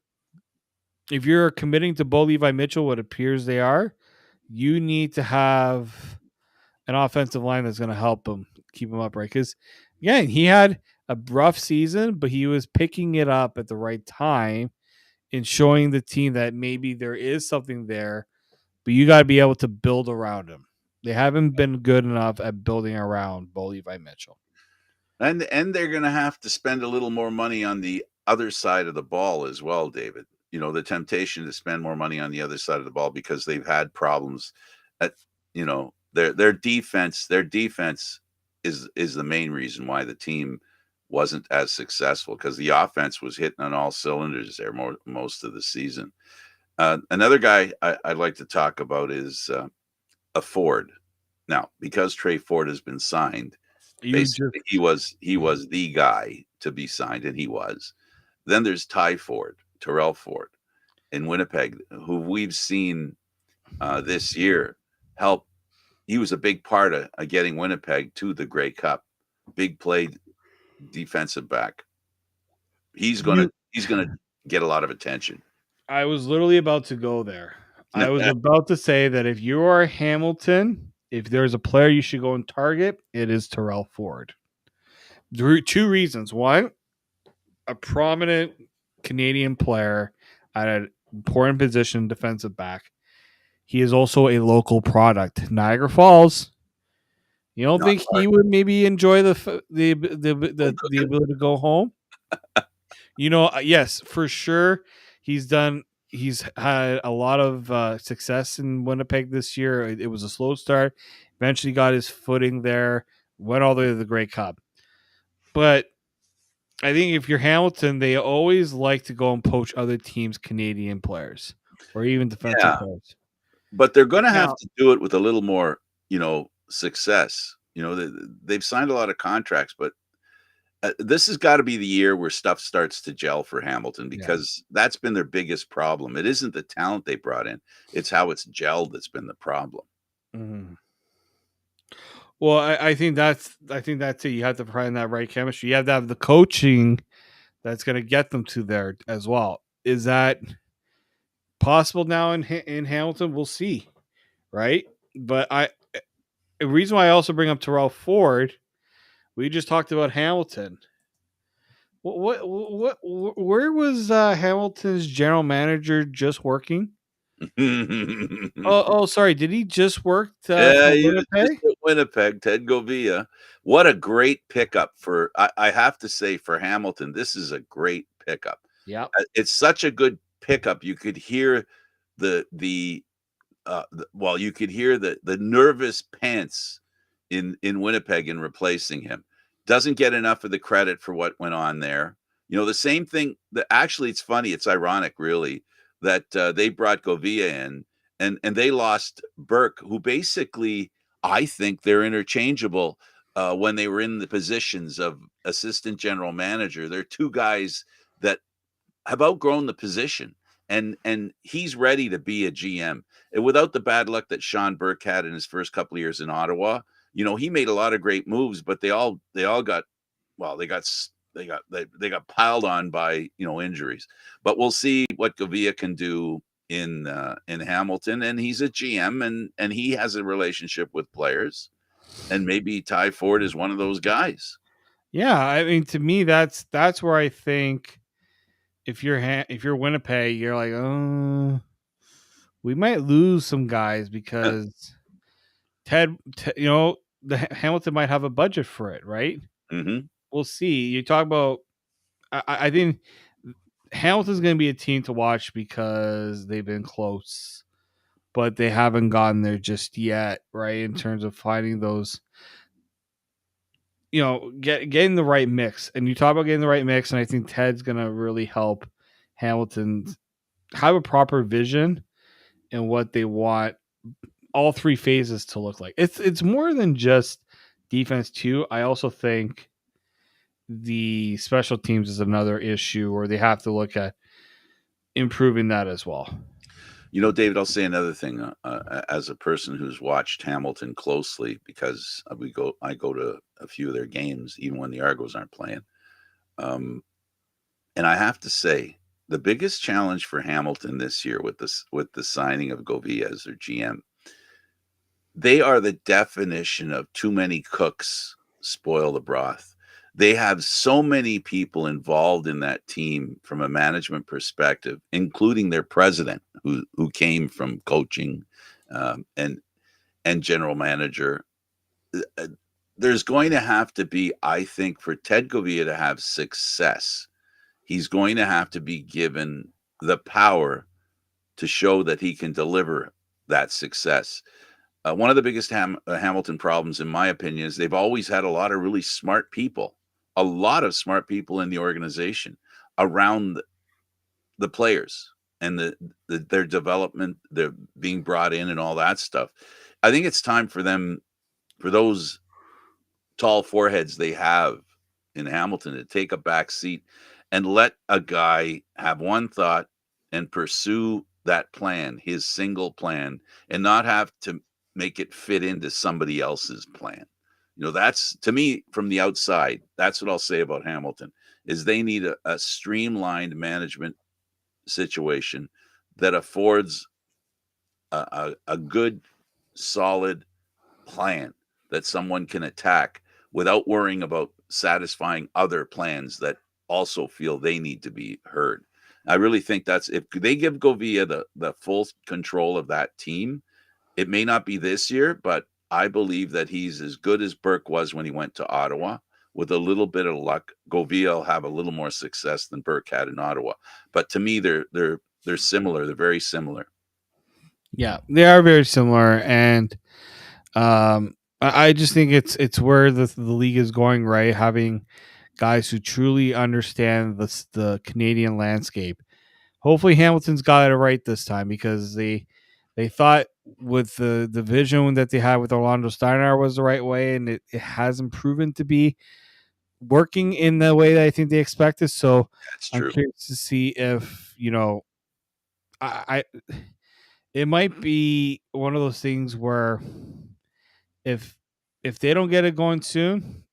Speaker 2: if you're committing to Bo Levi Mitchell, what appears they are, you need to have an offensive line that's going to help him keep him upright. Because, again, he had a rough season, but he was picking it up at the right time and showing the team that maybe there is something there, but you got to be able to build around him. They haven't been good enough at building around Bo Levi Mitchell.
Speaker 1: And they're going to have to spend a little more money on the other side of the ball as well, David. You know, the temptation to spend more money on the other side of the ball, because they've had problems at, you know, their defense is the main reason why the team wasn't as successful, because the offense was hitting on all cylinders there most of the season. Another guy I'd like to talk about is a Ford. Now, because Trey Ford has been signed, basically he was the guy to be signed, and he was. Then there's Terrell Ford in Winnipeg, who we've seen this year help. He was a big part of getting Winnipeg to the Grey Cup. Big play defensive back. He's gonna get a lot of attention.
Speaker 2: I was literally about to go there. I was about to say that if you are Hamilton, if there's a player you should go and target, it is Terrell Ford. Two reasons. One, a prominent Canadian player at an important position, defensive back. He is also a local product. Niagara Falls. You don't think he would maybe enjoy the ability to go home? You know, yes, for sure. He's had a lot of success in Winnipeg this year. It was a slow start. Eventually got his footing there. Went all the way to the Grey Cup. But I think if you're Hamilton, they always like to go and poach other teams' Canadian players or even defensive players.
Speaker 1: But they're going to have to do it with a little more, success. They've signed a lot of contracts, but this has got to be the year where stuff starts to gel for Hamilton, because that's been their biggest problem. It isn't the talent they brought in; it's how it's gelled that's been the problem.
Speaker 2: Mm-hmm. Well, I think that's it. You have to find that right chemistry. You have to have the coaching that's going to get them to there as well. Is that possible now in Hamilton? We'll see, right? But the reason why I also bring up Terrell Ford, we just talked about Hamilton. Where was Hamilton's general manager just working? Sorry. Did he just work for Winnipeg?
Speaker 1: Winnipeg, Ted Govia. What a great pickup I have to say, for Hamilton. This is a great pickup.
Speaker 2: Yeah,
Speaker 1: it's such a good pickup. You could hear you could hear the nervous pants in Winnipeg in replacing him. Doesn't get enough of the credit for what went on there. The same thing that actually, it's funny. It's ironic, really, that they brought Govia in, and they lost Burke, who basically, I think they're interchangeable when they were in the positions of assistant general manager. They're two guys that have outgrown the position, and he's ready to be a GM. And without the bad luck that Sean Burke had in his first couple of years in Ottawa, he made a lot of great moves, but they all got, they got piled on by injuries. But we'll see what Govia can do in Hamilton, and he's a GM, and he has a relationship with players, and maybe Ty Ford is one of those guys.
Speaker 2: Yeah, I mean, to me, that's where I think if you're Winnipeg, you're like, oh, we might lose some guys because Ted, Hamilton might have a budget for it, right?
Speaker 1: Mm-hmm.
Speaker 2: We'll see. You talk about. I think Hamilton's going to be a team to watch because they've been close, but they haven't gotten there just yet, right? In terms of finding those, getting the right mix. And you talk about getting the right mix, and I think Ted's going to really help Hamilton have a proper vision and what they want all three phases to look like. It's more than just defense too. I also think the special teams is another issue where they have to look at improving that as well.
Speaker 1: David, I'll say another thing. As a person who's watched Hamilton closely, because I go to a few of their games, even when the Argos aren't playing. And I have to say, the biggest challenge for Hamilton this year with the signing of Govia as their GM, they are the definition of too many cooks spoil the broth. They have so many people involved in that team from a management perspective, including their president, who came from coaching and general manager. There's going to have to be, I think, for Ted Govia to have success, he's going to have to be given the power to show that he can deliver that success. One of the biggest Hamilton problems, in my opinion, is they've always had a lot of really smart people, a lot of smart people in the organization around the players and their development, their being brought in and all that stuff. I think it's time for them, for those tall foreheads they have in Hamilton, to take a back seat and let a guy have one thought and pursue that plan, his single plan, and not have to make it fit into somebody else's plan. That's, to me, from the outside, that's what I'll say about Hamilton, is they need a streamlined management situation that affords a good, solid plan that someone can attack without worrying about satisfying other plans that also feel they need to be heard. I really think that's, if they give Govia the full control of that team, it may not be this year, but I believe that he's as good as Burke was when he went to Ottawa. With a little bit of luck, Govia will have a little more success than Burke had in Ottawa. But to me, they're similar. They're very similar.
Speaker 2: Yeah, they are very similar, and I just think it's where the league is going, right? Having guys who truly understand the Canadian landscape. Hopefully, Hamilton's got it right this time, because they thought with the vision that they had with Orlando Steinauer was the right way, and it hasn't proven to be working in the way that I think they expected. So
Speaker 1: That's
Speaker 2: I'm
Speaker 1: true.
Speaker 2: curious to see if I it might be one of those things where if they don't get it going soon,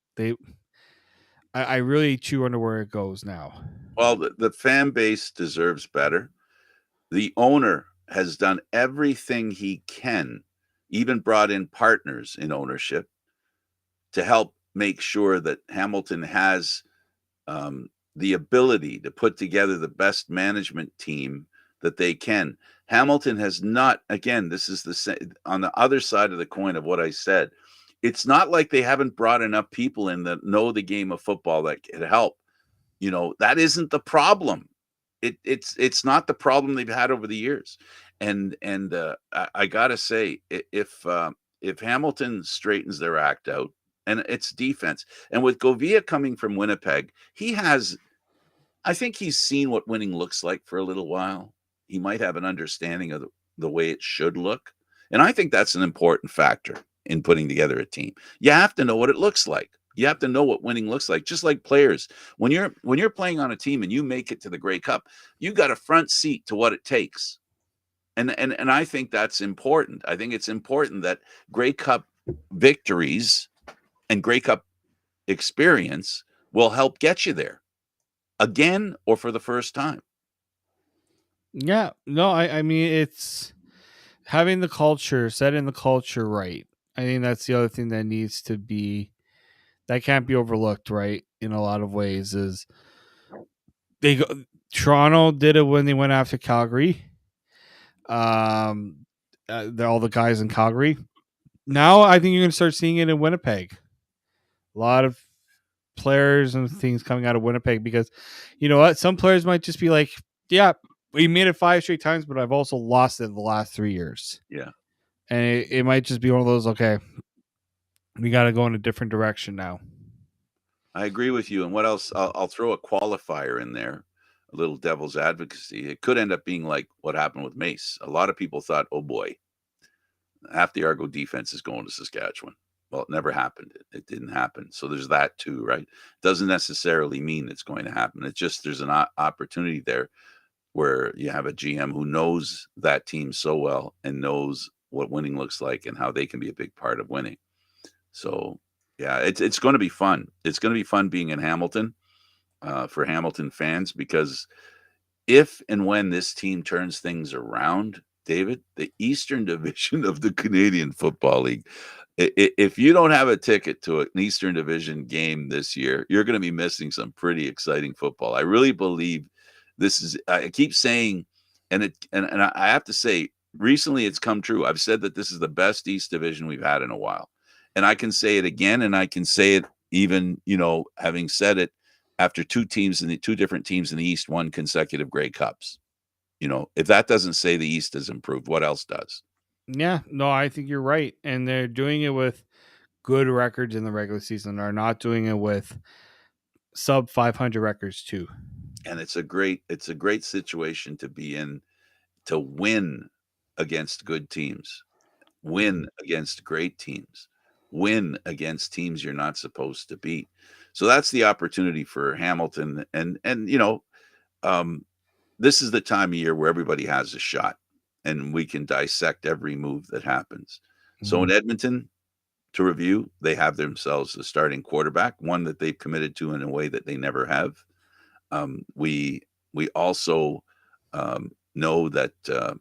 Speaker 2: I really chew wonder where it goes now.
Speaker 1: Well, the fan base deserves better. The owner has done everything he can, even brought in partners in ownership to help make sure that Hamilton has the ability to put together the best management team that they can. Hamilton has not, again, this is on the other side of the coin of what I said. It's not like they haven't brought enough people in that know the game of football that can help. That isn't the problem. It's not the problem they've had over the years. And I gotta say, if Hamilton straightens their act out, and it's defense, and with Govia coming from Winnipeg, I think he's seen what winning looks like for a little while. He might have an understanding of the way it should look, and I think that's an important factor in putting together a team. You have to know what it looks like. You have to know what winning looks like. Just like players, when you're playing on a team and you make it to the Grey Cup, you got a front seat to what it takes. And I think that's important. I think it's important that Grey Cup victories and Grey Cup experience will help get you there again or for the first time.
Speaker 2: Yeah, no, I mean, it's having the culture, setting the culture right. I think that's the other thing that needs to be, that can't be overlooked, right? In a lot of ways, is they go. Toronto did it when they went after Calgary. All the guys in Calgary. Now I think you're going to start seeing it in Winnipeg. A lot of players and things coming out of Winnipeg because, you know what, some players might just be like, yeah, we made it 5 straight times, but I've also lost it the last 3 years.
Speaker 1: Yeah.
Speaker 2: And it might just be one of those, okay, we got to go in a different direction now.
Speaker 1: I agree with you. And what else? I'll throw a qualifier in there, a little devil's advocacy. It could end up being like what happened with Mace. A lot of people thought, oh boy, half the Argo defense is going to Saskatchewan. Well, it never happened. It didn't happen. So there's that too, right? Doesn't necessarily mean it's going to happen. It's just there's an opportunity there where you have a GM who knows that team so well and knows what winning looks like and how they can be a big part of winning. So yeah, it's going to be fun. It's going to be fun being in Hamilton for Hamilton fans because if and when this team turns things around, David, the Eastern Division of the Canadian Football League, if you don't have a ticket to an Eastern Division game this year, you're going to be missing some pretty exciting football. I really believe this is. I keep saying, and I have to say, recently it's come true. I've said that this is the best East Division we've had in a while, and I can say it again, and I can say it even, having said it after two different teams in the East won consecutive Grey Cups. If that doesn't say the East has improved, what else does?
Speaker 2: Yeah, no, I think you're right. And they're doing it with good records in the regular season. They're not doing it with sub 500 records too.
Speaker 1: And it's a great situation to be in, to win against good teams, win against great teams, win against teams you're not supposed to beat. So that's the opportunity for Hamilton. And this is the time of year where everybody has a shot and we can dissect every move that happens. So in Edmonton, to review, they have themselves a starting quarterback, one that they've committed to in a way that they never have. We also know that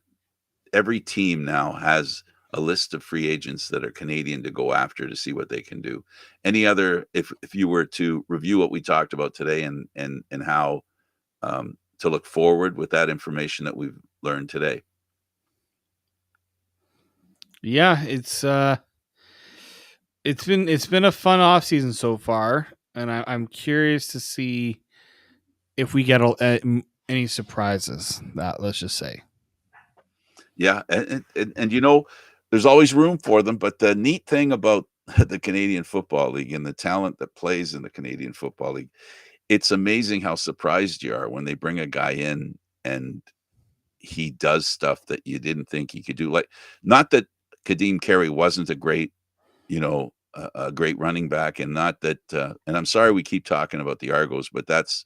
Speaker 1: every team now has a list of free agents that are Canadian to go after to see what they can do. Any other, if you were to review what we talked about today and how to look forward with that information that we've learned today.
Speaker 2: Yeah, it's been a fun off season so far, and I'm curious to see if we get any surprises. Let's just say.
Speaker 1: Yeah, and there's always room for them. But the neat thing about the Canadian Football League and the talent that plays in the Canadian Football League, it's amazing how surprised you are when they bring a guy in and he does stuff that you didn't think he could do. Like, not that Kadeem Carey wasn't a great, a great running back, and not that. And I'm sorry we keep talking about the Argos, but that's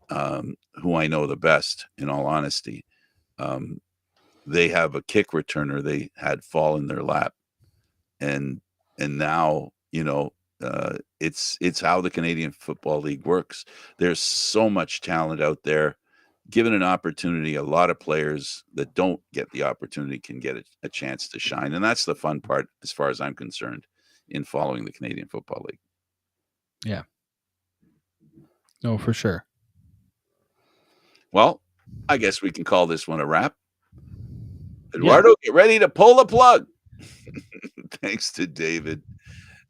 Speaker 1: who I know the best. In all honesty, they have a kick returner they had fall in their lap, and now it's how the Canadian Football League works. There's so much talent out there. Given an opportunity, a lot of players that don't get the opportunity can get a chance to shine. And that's the fun part, as far as I'm concerned, in following the Canadian Football League.
Speaker 2: Yeah. No, for sure.
Speaker 1: Well, I guess we can call this one a wrap. Eduardo, Get ready to pull the plug. Thanks to David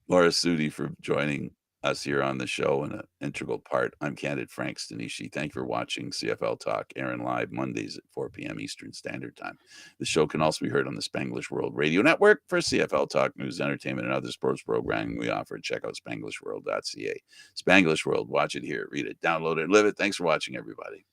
Speaker 1: Morassutti for joining us here on the show and an integral part. I'm Candid Frank Stanisci. Thank you for watching CFL Talk, airing live Mondays at 4 p.m. Eastern Standard Time. The show can also be heard on the Spanglish World Radio Network. For CFL Talk, news, entertainment, and other sports programming we offer, check out SpanglishWorld.ca. Spanglish World, watch it here, read it, download it, live it. Thanks for watching, everybody.